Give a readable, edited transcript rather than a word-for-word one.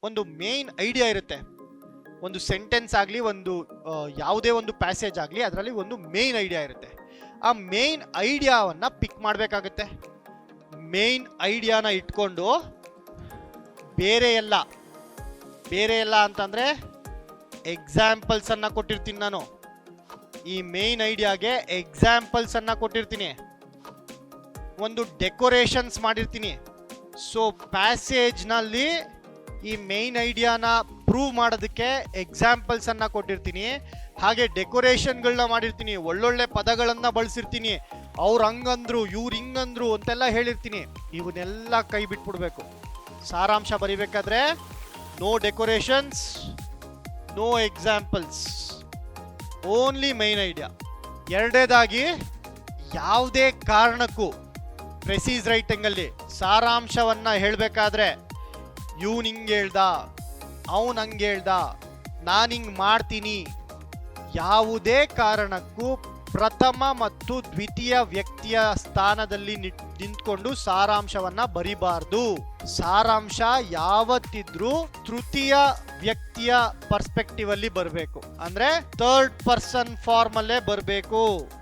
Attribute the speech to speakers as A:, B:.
A: ಒಂದು main idea ಇರುತ್ತೆ. ಒಂದು ಸೆಂಟೆನ್ಸ್ ಆಗಲಿ, ಒಂದು ಯಾವುದೇ ಒಂದು ಪ್ಯಾಸೇಜ್ ಆಗಲಿ, ಅದರಲ್ಲಿ ಒಂದು ಮೇನ್ ಐಡಿಯಾ ಇರುತ್ತೆ. ಆ ಮೇನ್ ಐಡಿಯಾವನ್ನ ಪಿಕ್ ಮಾಡಬೇಕಾಗುತ್ತೆ. ಮೇನ್ ಐಡಿಯಾನ ಇಟ್ಕೊಂಡು ಬೇರೆ ಎಲ್ಲ ಅಂತಂದ್ರೆ ಎಕ್ಸಾಂಪಲ್ಸ್ ಅನ್ನ ಕೊಟ್ಟಿರ್ತೀನಿ ನಾನು. ಈ ಮೇನ್ ಐಡಿಯಾಗೆ ಎಕ್ಸಾಂಪಲ್ಸ್ ಅನ್ನ ಕೊಟ್ಟಿರ್ತೀನಿ, ಒಂದು ಡೆಕೋರೇಷನ್ಸ್ ಮಾಡಿರ್ತೀನಿ. ಸೊ ಪ್ಯಾಸೇಜ್ ನಲ್ಲಿ ಈ ಮೇನ್ ಐಡಿಯಾನ ಪ್ರೂವ್ ಮಾಡೋದಕ್ಕೆ ಎಕ್ಸಾಂಪಲ್ಸ್ ಅನ್ನ ಕೊಟ್ಟಿರ್ತೀನಿ, ಹಾಗೆ ಡೆಕೋರೇಷನ್ಗಳನ್ನ ಮಾಡಿರ್ತೀನಿ, ಒಳ್ಳೊಳ್ಳೆ ಪದಗಳನ್ನ ಬಳಸಿರ್ತೀನಿ. ಅವ್ರು ಹಂಗಂದ್ರು, ಇವ್ರು ಹಿಂಗಂದ್ರು ಅಂತೆಲ್ಲ ಹೇಳಿರ್ತೀನಿ. ಇವನ್ನೆಲ್ಲ ಕೈ ಬಿಟ್ಬಿಡ್ಬೇಕು. ಸಾರಾಂಶ ಬರಿಬೇಕಾದ್ರೆ no decorations, no examples, only main idea. ಎರಡನೇದಾಗಿ, ಯಾವುದೇ ಕಾರಣಕ್ಕೂ ಪ್ರೆಸೀಸ್ ರೈಟಿಂಗ್ ಅಲ್ಲಿ ಸಾರಾಂಶವನ್ನ ಹೇಳಬೇಕಾದ್ರೆ ಇವ್ನು ಹಿಂಗೆ ಹೇಳ್ದ, ಅವನು ಹಂಗೆ ಹೇಳ್ದ, ನಾನು ಹಿಂಗೆ ಮಾಡ್ತೀನಿ, ಯಾವುದೇ ಕಾರಣಕ್ಕೂ ಪ್ರಥಮ ಮತ್ತು ದ್ವಿತೀಯ ವ್ಯಕ್ತಿಯ ಸ್ಥಾನದಲ್ಲಿ ನಿಂತ್ಕೊಂಡು ಸಾರಾಂಶವನ್ನ ಬರಿಬಾರ್ದು. ಸಾರಾಂಶ ಯಾವತ್ತಿದ್ರೂ ತೃತೀಯ ವ್ಯಕ್ತಿಯ ಪರ್ಸ್ಪೆಕ್ಟಿವ್ ಅಲ್ಲಿ ಬರಬೇಕು, ಅಂದ್ರೆ ಥರ್ಡ್ ಪರ್ಸನ್ ಫಾರ್ಮ್ ಅಲ್ಲೇ ಬರಬೇಕು.